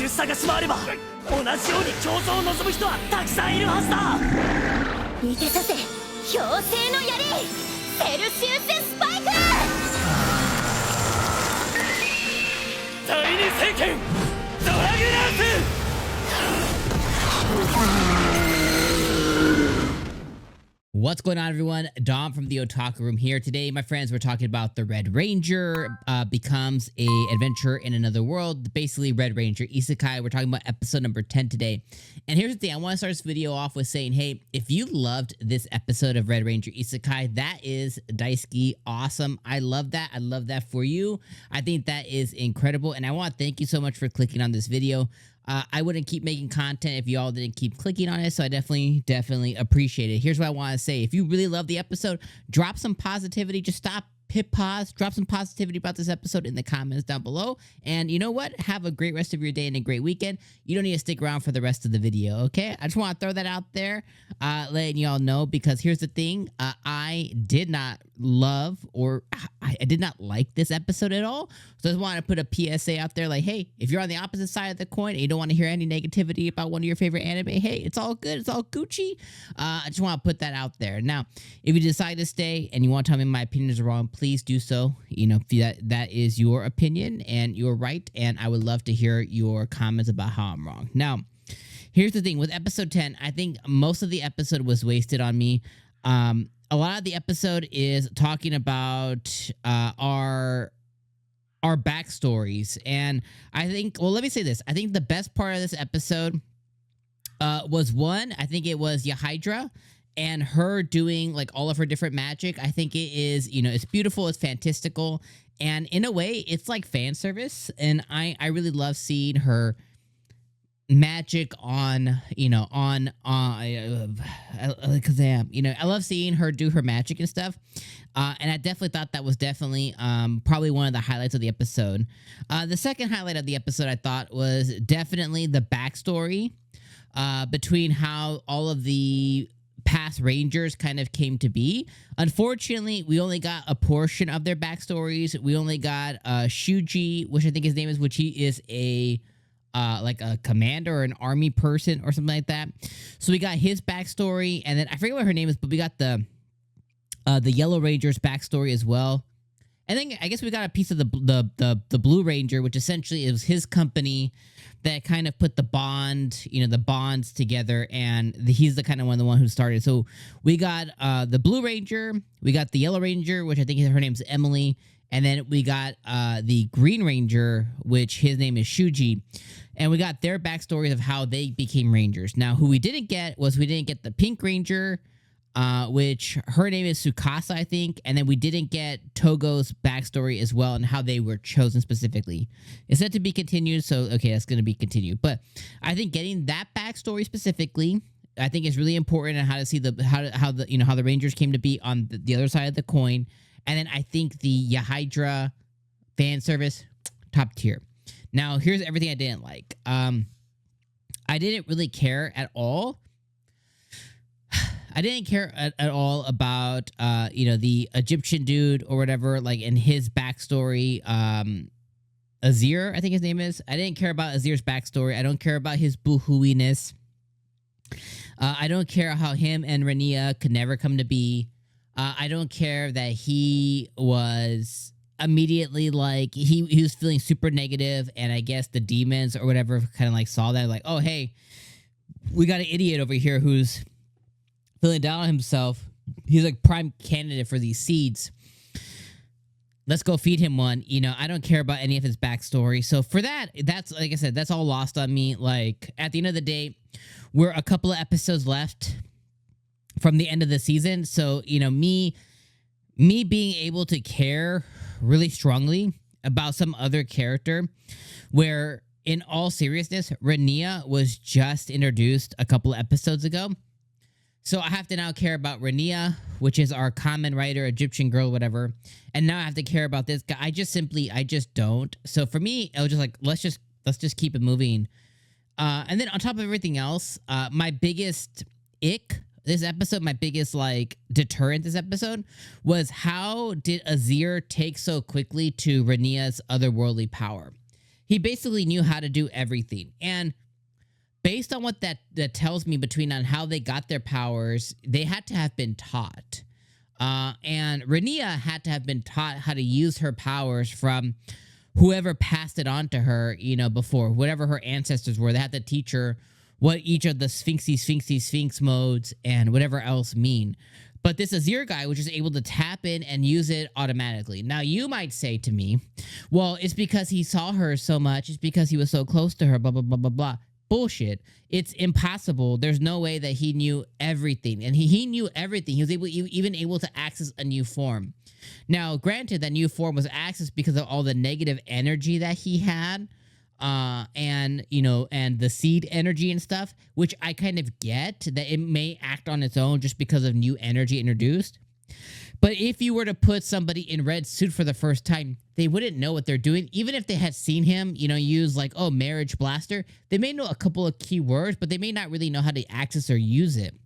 中探し回れば同じように競争を望む人はたくさんいるはずだ。見てさせ強制の槍セルシウススパイク。第二聖剣ドラグナース。What's going on, everyone? Dom from the Otaku Room here. Today, my friends, we're talking about the Red Ranger becomes a adventure in another world. Basically, Red Ranger Isekai. We're talking about episode number 10 today. And here's the thing. I want to start this video off with saying, hey, if you loved this episode of Red Ranger Isekai, that is Daisuke awesome. I love that. I love that for you. I think that is incredible. And I want to thank you so much for clicking on this video. I wouldn't keep making content if y'all didn't keep clicking on it, so I definitely appreciate it. Here's what I want to say. If you really love the episode, drop some positivity. Just stop, hit pause, drop some positivity about this episode in the comments down below. And you know what? Have a great rest of your day and a great weekend. You don't need to stick around for the rest of the video, okay? I just want to throw that out there, letting y'all know, because here's the thing. I did not love or I did not like this episode at all. So I just want to put a PSA out there like, hey, if you're on the opposite side of the coin and you don't want to hear any negativity about one of your favorite anime, hey, it's all good. It's all Gucci. I just want to put that out there. Now, if you decide to stay and you want to tell me my opinions are wrong, please do so. You know, that is your opinion and you're right. And I would love to hear your comments about how I'm wrong. Now, here's the thing. With episode 10, I think most of the episode was wasted on me. A lot of the episode is talking about our backstories. And I think, well, let me say this. I think the best part of this episode was one, I think it was Yihidra and her doing like all of her different magic. I think it is, you know, it's beautiful, it's fantastical. And in a way, it's like fan service. And I really love seeing her magic on, you know, because I love seeing her do her magic and stuff. And I definitely thought that was definitely probably one of the highlights of the episode. The second highlight of the episode I thought was definitely the backstory between how all of the past Rangers kind of came to be. Unfortunately, we only got a portion of their backstories. We only got 𝐒𝐻𝐸, which I think his name is, which he is like a commander or an army person or something like that. So we got his backstory, and then I forget what her name is, but we got the Yellow Ranger's backstory as well. And then I guess we got a piece of the Blue Ranger, which essentially is his company that kind of put the bond, you know, the bonds together, and he's the kind of one who started. So we got the Blue Ranger, we got the Yellow Ranger, which I think her name's Emily, and then we got the Green Ranger, which his name is 𝐒𝐻𝐸. And we got their backstories of how they became Rangers. Now, who we didn't get was we didn't get the Pink Ranger, which her name is Tsukasa, I think. And then we didn't get Togo's backstory as well and how they were chosen specifically. It's said to be continued, so okay, that's going to be continued. But I think getting that backstory specifically, I think is really important, and how to see how the Rangers came to be on the other side of the coin. And then I think the Yihidra fan service, top tier. Now, here's everything I didn't like. I didn't really care at all. I didn't care at all about, the Egyptian dude or whatever, like in his backstory. Azir, I think his name is. I didn't care about Azir's backstory. I don't care about his boohooiness. I don't care how him and Rania could never come to be. I don't care that he was immediately like he was feeling super negative, and I guess the demons or whatever kind of like saw that, like, oh hey, we got an idiot over here who's feeling down on himself. He's like prime candidate for these seeds. Let's go feed him one. You know, I don't care about any of his backstory. So for that, that's, like I said, that's all lost on me. Like, at the end of the day, we're a couple of episodes left from the end of the season. So, you know, me being able to care really strongly about some other character, where in all seriousness, Rania was just introduced a couple of episodes ago. So I have to now care about Rania, which is our common writer, Egyptian girl, whatever. And now I have to care about this guy. I just don't. So for me, I was just like, let's just keep it moving. And then on top of everything else, my biggest ick this episode, my biggest like deterrent this episode, was how did Azir take so quickly to Rania's otherworldly power? he basically knew how to do everything. And based on what that tells me between on how they got their powers, they had to have been taught. And Rania had to have been taught how to use her powers from whoever passed it on to her, you know, before. Whatever her ancestors were, they had to teach her what each of the Sphinx modes and whatever else mean. But this Azir guy was just able to tap in and use it automatically. Now, you might say to me, well, it's because he saw her so much. It's because he was so close to her, blah, blah, blah, blah, blah. Bullshit. It's impossible. There's no way that he knew everything. And he knew everything. He was even able to access a new form. Now, granted, that new form was accessed because of all the negative energy that he had. And, you know, and the seed energy and stuff, which I kind of get that it may act on its own just because of new energy introduced. But if you were to put somebody in red suit for the first time, they wouldn't know what they're doing. Even if they had seen him, you know, use like, oh, marriage blaster, they may know a couple of key words, but they may not really know how to access or use it.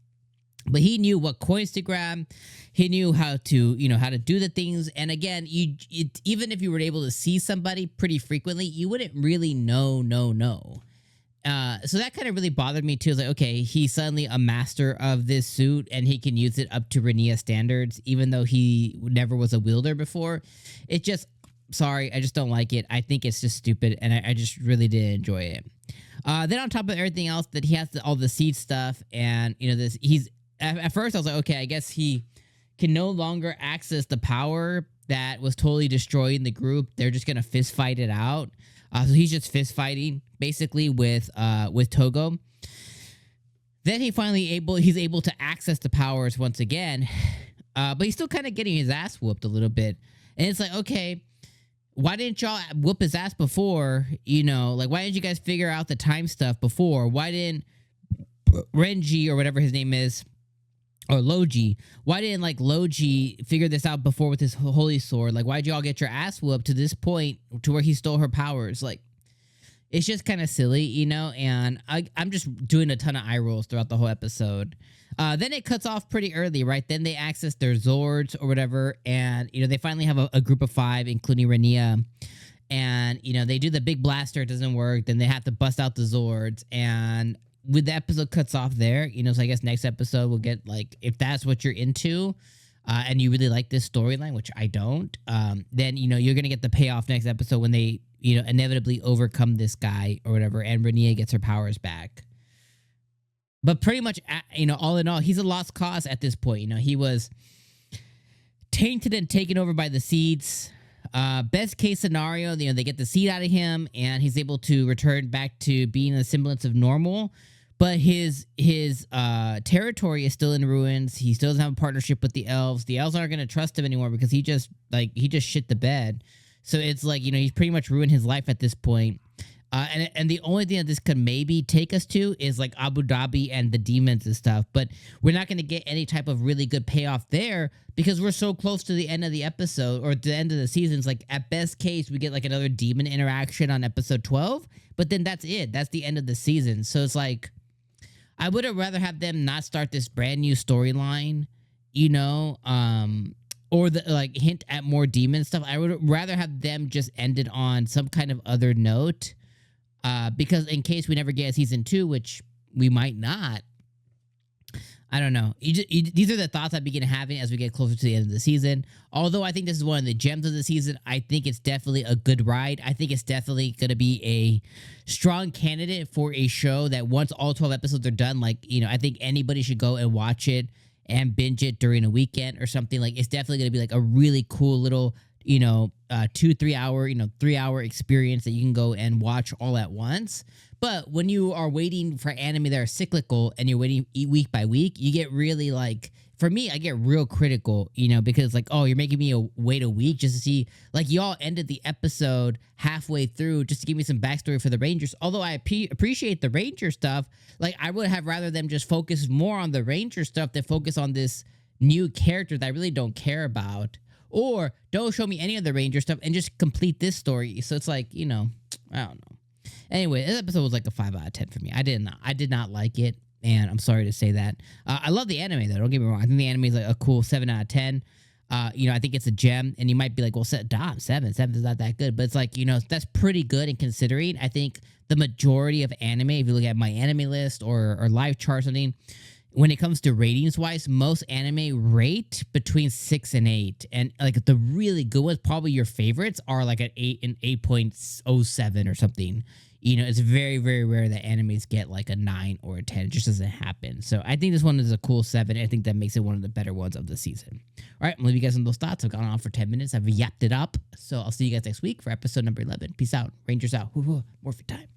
But he knew what coins to grab. He knew how to, you know, how to do the things. And again, even if you were able to see somebody pretty frequently, you wouldn't really know. So that kind of really bothered me too. It's like, okay, he's suddenly a master of this suit and he can use it up to Rania standards, even though he never was a wielder before. It just, sorry, I just don't like it. I think it's just stupid, and I just really didn't enjoy it. Then on top of everything else, that he has all the seed stuff, and you know, at first I was like, okay, I guess he can no longer access the power that was totally destroying the group. They're just gonna fist fight it out. So he's just fist fighting basically with Togo. Then he's able to access the powers once again, but he's still kind of getting his ass whooped a little bit. And it's like, okay, why didn't y'all whoop his ass before? You know, like, why didn't you guys figure out the time stuff before? Why didn't Renji or whatever his name is, or Logi, why didn't like Logi figure this out before with his holy sword? Like, why'd y'all get your ass whooped to this point to where he stole her powers? Like, it's just kind of silly, you know? And I'm just doing a ton of eye rolls throughout the whole episode. Then it cuts off pretty early, right? Then they access their Zords or whatever, and, you know, they finally have a group of 5, including Rania. And, you know, they do the big blaster, it doesn't work. Then they have to bust out the Zords, and with the episode cuts off there, you know, so I guess next episode we'll get, like, if that's what you're into, and you really like this storyline, which I don't, then, you know, you're going to get the payoff next episode when they, you know, inevitably overcome this guy or whatever, and Rania gets her powers back. But pretty much, you know, all in all, he's a lost cause at this point. You know, he was tainted and taken over by the seeds. Best case scenario, you know, they get the seed out of him, and he's able to return back to being a semblance of normal. But his territory is still in ruins. He still doesn't have a partnership with the elves. The elves aren't going to trust him anymore because he just shit the bed. So it's like, you know, he's pretty much ruined his life at this point. And the only thing that this could maybe take us to is like Abu Dhabi and the demons and stuff. But we're not going to get any type of really good payoff there because we're so close to the end of the episode or the end of the season. It's like, at best case, we get like another demon interaction on episode 12. But then that's it. That's the end of the season. So it's like, I would have rather have them not start this brand new storyline, you know, or the like hint at more demon stuff. I would rather have them just end it on some kind of other note. Because in case we never get a season 2, which we might not, I don't know. These are the thoughts I begin having as we get closer to the end of the season. Although I think this is one of the gems of the season, I think it's definitely a good ride. I think it's definitely going to be a strong candidate for a show that once all 12 episodes are done, like, you know, I think anybody should go and watch it and binge it during a weekend or something. Like, it's definitely going to be like a really cool little, you know, 2-3 hour, you know, 3-hour experience that you can go and watch all at once. But when you are waiting for anime that are cyclical and you're waiting week by week, you get really like, for me, I get real critical, you know, because like, oh, you're making me wait a week just to see, like, y'all ended the episode halfway through just to give me some backstory for the Rangers. Although I appreciate the Ranger stuff, like, I would have rather them just focus more on the Ranger stuff than focus on this new character that I really don't care about. Or don't show me any of the Ranger stuff and just complete this story. So it's like, you know, I don't know. Anyway, this episode was like a 5 out of 10 for me. I did not like it, and I'm sorry to say that. I love the anime though. Don't get me wrong. I think the anime is like a cool 7 out of 10. I think it's a gem, and you might be like, well, seven's not that good, but it's like, that's pretty good. And considering, I think the majority of anime, if you look at my anime list or live chart or something, when it comes to ratings wise, most anime rate between 6 and 8, and like the really good ones, probably your favorites, are like at 8 and 8.07 or something. It's very, very rare that animes get like a 9 or a 10. It just doesn't happen. So I think this one is a cool 7. I think that makes it one of the better ones of the season. All right, I'm gonna leave you guys on those thoughts. I've gone on for 10 minutes. I've yapped it up. So I'll see you guys next week for episode number 11. Peace out. Rangers out. Morphin time.